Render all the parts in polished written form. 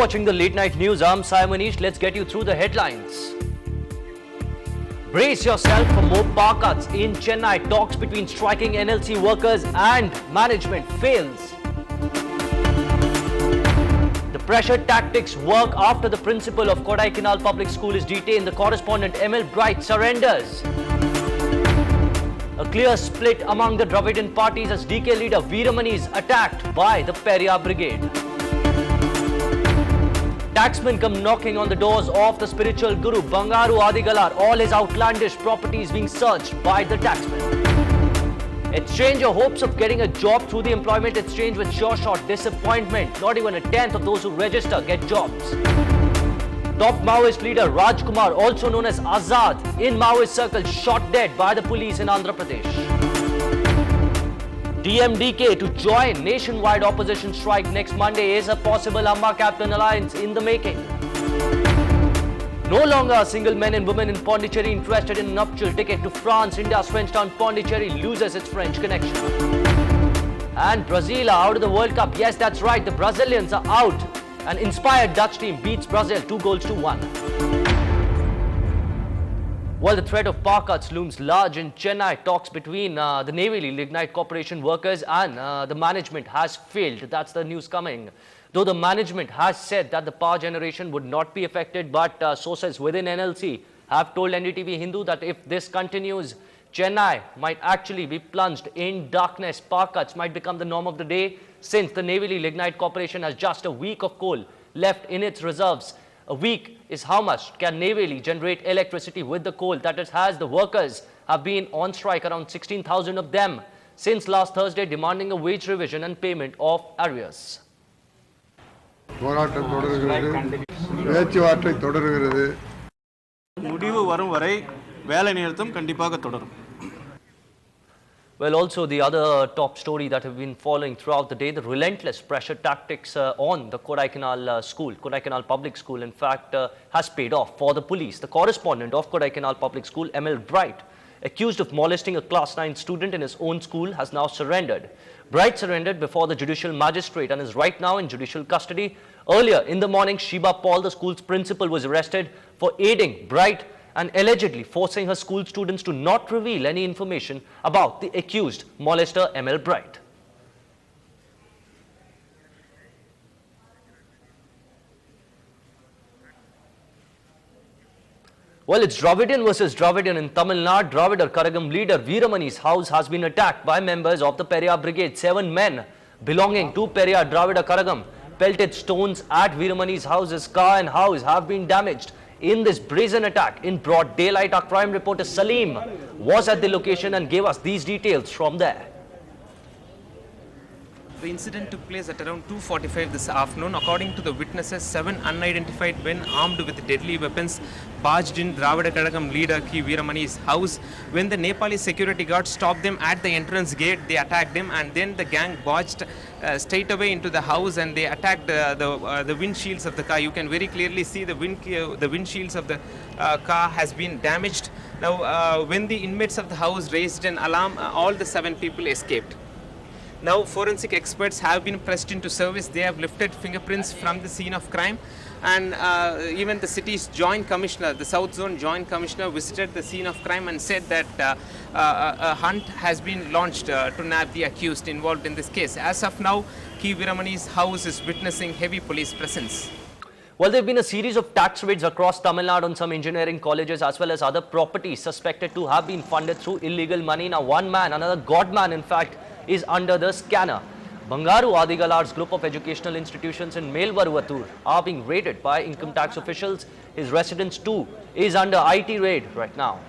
watching the Late Night News. I'm Simonish. Let's get you through the headlines. Brace yourself for more power cuts in Chennai. Talks between striking NLC workers and management fails. The pressure tactics work after the principal of Kodaikanal Public School is detained. The correspondent ML Bright surrenders. A clear split among the Dravidian parties as DK leader Veeramani is attacked by the Periyar Brigade. Taxmen come knocking on the doors of the spiritual guru Bangaru Adigalar, all his outlandish properties being searched by the taxmen. Exchanger hopes of getting a job through the employment exchange with sure shot disappointment. Not even a tenth of those who register get jobs. Top Maoist leader Rajkumar, also known as Azad, in Maoist circles, shot dead by the police in Andhra Pradesh. DMDK to join nationwide opposition strike next Monday is a possible Amma Captain alliance in the making. No longer single men and women in Pondicherry interested in a nuptial ticket to France. India's French town Pondicherry loses its French connection. And Brazil are out of the World Cup. Yes, that's right, the Brazilians are out. An inspired Dutch team beats Brazil 2-1. While the threat of power cuts looms large in Chennai, talks between the Navy Lignite Corporation workers and the management has failed. That's the news coming. Though the management has said that the power generation would not be affected, but sources within NLC have told NDTV Hindu that if this continues, Chennai might actually be plunged in darkness. Power cuts might become the norm of the day since the Navy Lignite Corporation has just a week of coal left in its reserves. A week is how much can Navy generate electricity with the coal that it has. The workers have been on strike, around 16,000 of them, since last Thursday, demanding a wage revision and payment of arrears. Well, also the other top story that have been following throughout the day, the relentless pressure tactics on the Kodaikanal school, Kodaikanal Public School, in fact, has paid off for the police. The correspondent of Kodaikanal Public School, ML Bright, accused of molesting a class 9 student in his own school, has now surrendered. Bright surrendered before the judicial magistrate and is right now in judicial custody. Earlier in the morning, Sheba Paul, the school's principal, was arrested for aiding Bright and allegedly forcing her school students to not reveal any information about the accused molester ML Bright. Well, it's Dravidian versus Dravidian in Tamil Nadu. Dravidar Karagam leader Veeramani's house has been attacked by members of the Periyar Brigade. 7 men belonging to Periyar Dravida Karagam pelted stones at Veeramani's house. His car and house have been damaged in this brazen attack in broad daylight. Our crime reporter Salim was at the location and gave us these details from there. The incident took place at around 2:45 this afternoon. According to the witnesses, 7 unidentified men armed with deadly weapons barged in Dravida Kadagam leader K. Veeramani's house. When the Nepali security guards stopped them at the entrance gate, they attacked them, and then the gang barged straight away into the house and they attacked the windshields of the car. You can very clearly see the windshields of the car has been damaged. Now, when the inmates of the house raised an alarm, all the 7 people escaped. Now, forensic experts have been pressed into service. They have lifted fingerprints from the scene of crime, and even the city's joint commissioner, the South Zone joint commissioner, visited the scene of crime and said that a hunt has been launched to nab the accused involved in this case. As of now, K. Veeramani's house is witnessing heavy police presence. Well, there have been a series of tax raids across Tamil Nadu on some engineering colleges as well as other properties suspected to have been funded through illegal money. Now, one man, another godman in fact, is under the scanner. Bangaru Adigalar's group of educational institutions in Melvaruvattur are being raided by income tax officials. His residence too is under IT raid right now.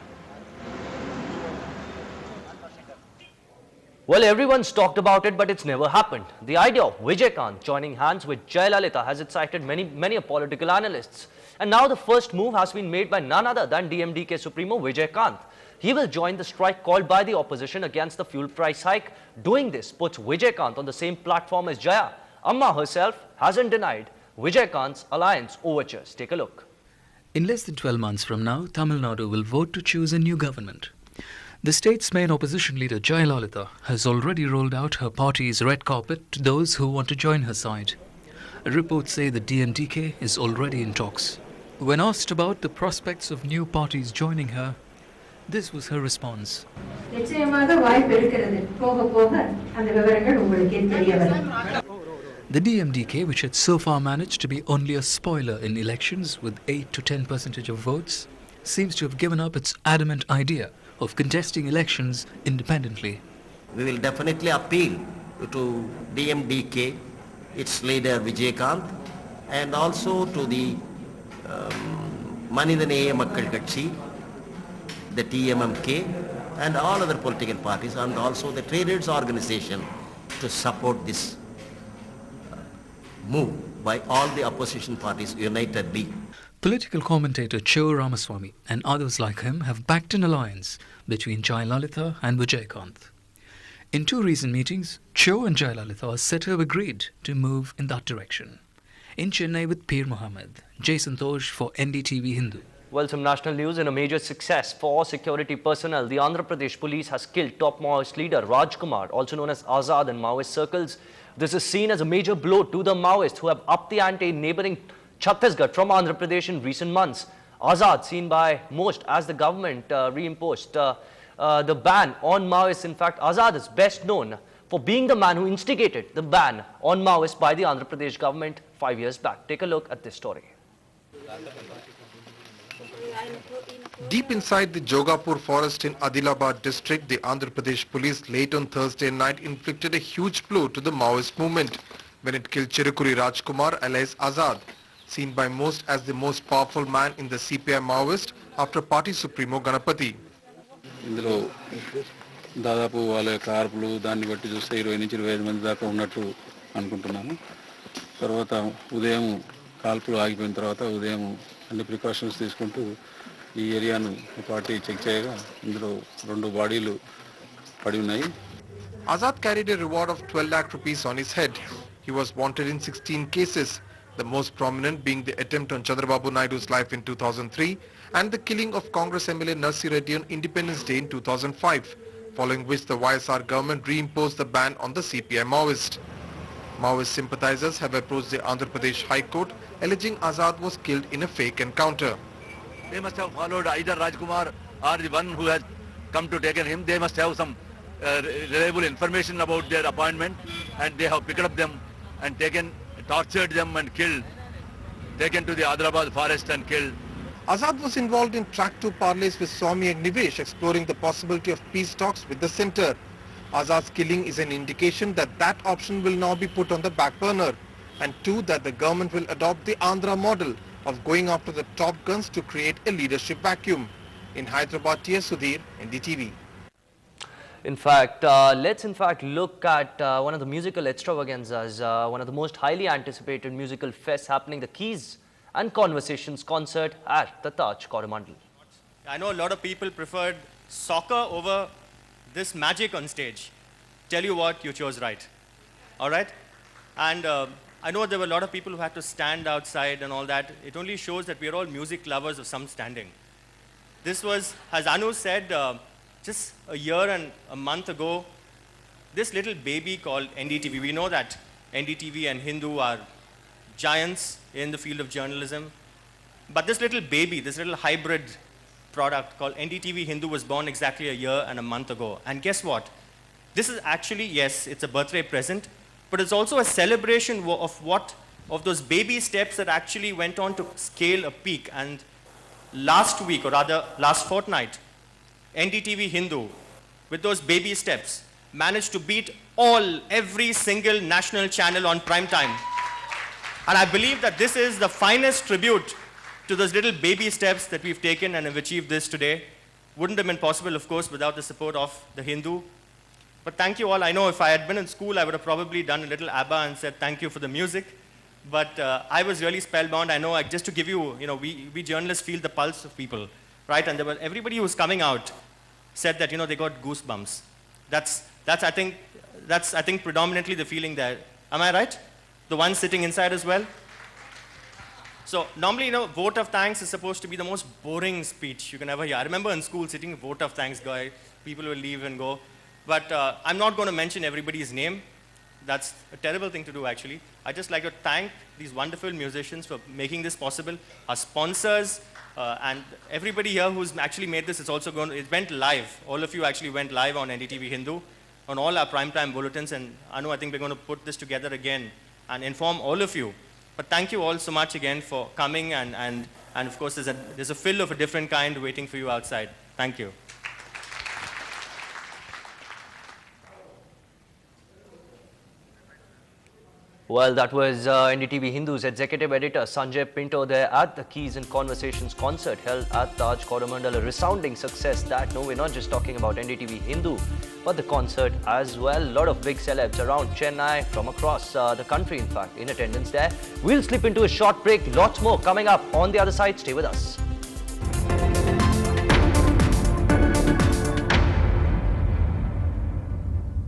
Well, everyone's talked about it, but it's never happened. The idea of Vijaykanth joining hands with Jayalalitha has excited many political analysts. And now the first move has been made by none other than DMDK Supremo Vijaykanth. He will join the strike called by the opposition against the fuel price hike. Doing this puts Vijaykanth on the same platform as Jaya. Amma herself hasn't denied Vijaykanth's alliance overtures. Take a look. In less than 12 months from now, Tamil Nadu will vote to choose a new government. The state's main opposition leader, Jayalalitha, has already rolled out her party's red carpet to those who want to join her side. Reports say the DMDK is already in talks. When asked about the prospects of new parties joining her, this was her response. நிச்சயமாக வாய்ப்பு இருக்கிறது. போக போக அந்த விவரங்கள் உங்களுக்கே தெரிய வரும். The DMDK, which had so far managed to be only a spoiler in elections with 8 to 10% of votes, seems to have given up its adamant idea of contesting elections independently. We will definitely appeal to DMDK, its leader Vijaykanth, and also to the Manidhaneye Makkal Katchi, the TMMK, and all other political parties, and also the traders organization to support this move by all the opposition parties unitedly. Political commentator Cho Ramaswamy and others like him have backed an alliance between Jayalalitha and Vijaykanth. In two recent meetings, Cho and Jayalalitha are said to have agreed to move in that direction. In Chennai with Peer Mohammed, Jason Tosh for NDTV Hindu. Well, some national news. In a major success for security personnel, the Andhra Pradesh police has killed top Maoist leader Rajkumar, also known as Azad in Maoist circles. This is seen as a major blow to the Maoists who have upped the ante in neighbouring Chhattisgarh from Andhra Pradesh in recent months. Azad, seen by most as the government reimposed the ban on Maoists. In fact, Azad is best known for being the man who instigated the ban on Maoists by the Andhra Pradesh government 5 years back. Take a look at this story. Deep inside the Jogapur forest in Adilabad district, the Andhra Pradesh police late on Thursday night inflicted a huge blow to the Maoist movement when it killed Chirukuri Rajkumar alias Azad, seen by most as the most powerful man in the CPI Maoist after party supremo Ganapati. ఇందులో దాదాపు వాళ్ళ యొక్క ఆర్పులు దాన్ని బట్టి చూస్తే 20 నుంచి 25 మంది దాకా ఉన్నట్టు అనుకుంటున్నాను. తర్వాత ఉదయం కాల్పులు ఆగిపోయిన తర్వాత ఉదయం అన్ని ప్రికాషన్స్ తీసుకుంటూ ఈ ఏరియాను పార్టీ చెక్ చేయగా ఇందులో 2 బాడీలు పడి ఉన్నాయి. Azad carried a reward of 12 lakh rupees on his head. He was wanted in 16 cases, the most prominent being the attempt on Chandrababu Naidu's life in 2003 and the killing of Congress MLA Narsi Reddy on Independence Day in 2005, following which the YSR government reimposed the ban on the CPI Maoist. Maoist sympathizers have approached the Andhra Pradesh High Court alleging Azad was killed in a fake encounter. They must have followed either Rajkumar or the one who has come to take him. They must have some reliable information about their appointment, and they have picked up them and tortured them and killed, taken to the Hyderabad forest and killed. Azad was involved in track 2 parleys with Swami and Nivesh, exploring the possibility of peace talks with the centre. Azad's killing is an indication that that option will now be put on the back burner, and 2, that the government will adopt the Andhra model of going after the top guns to create a leadership vacuum. In Hyderabad, T.S. Sudhir, NDTV. In fact, let's look at one of the musical extravaganzas, one of the most highly anticipated musical fests happening, the Keys and Conversations concert at the Taj Coromandel. I know a lot of people preferred soccer over this magic on stage. Tell you what, you chose right. All right? And I know there were a lot of people who had to stand outside and all that. It only shows that we are all music lovers of some standing. This was, as Anu said, just a year and a month ago, this little baby called NDTV. We know that NDTV and Hindu are giants in the field of journalism. But this little baby, this little hybrid product called NDTV Hindu was born exactly a year and a month ago. And guess what? This is actually, yes, it's a birthday present, but it's also a celebration of those baby steps that actually went on to scale a peak. And last week, or rather last fortnight, NDTV Hindu, with those baby steps, managed to beat every single national channel on prime time. And I believe that this is the finest tribute to those little baby steps that we've taken and have achieved this today. Wouldn't have been possible, of course, without the support of the Hindu. But thank you all. I know if I had been in school, I would have probably done a little ABBA and said thank you for the music. But I was really spellbound. I know, just to give you, we journalists feel the pulse of people, right? And everybody who was coming out said that, they got goosebumps. That's I think predominantly the feeling there. Am I right? The ones sitting inside as well? So normally, vote of thanks is supposed to be the most boring speech you can ever hear. I remember in school sitting, vote of thanks guy, people will leave and go. But I'm not going to mention everybody's name. That's a terrible thing to do, actually. I'd just like to thank these wonderful musicians for making this possible, our sponsors, and everybody here who's actually made this. It went live. All of you actually went live on NDTV Hindu, on all our primetime bulletins, and Anu, I think we're going to put this together again and inform all of you. But thank you all so much again for coming, and of course there's a fill of a different kind waiting for you outside. Thank you. Well, that was NDTV Hindu's executive editor Sanjay Pinto there at the Keys and Conversations concert held at Taj Coromandel. A resounding success that. No, we're not just talking about NDTV Hindu, but the concert as well. A lot of big celebs around Chennai, from across the country, in fact, in attendance there. We'll slip into a short break. Lots more coming up on the other side. Stay with us.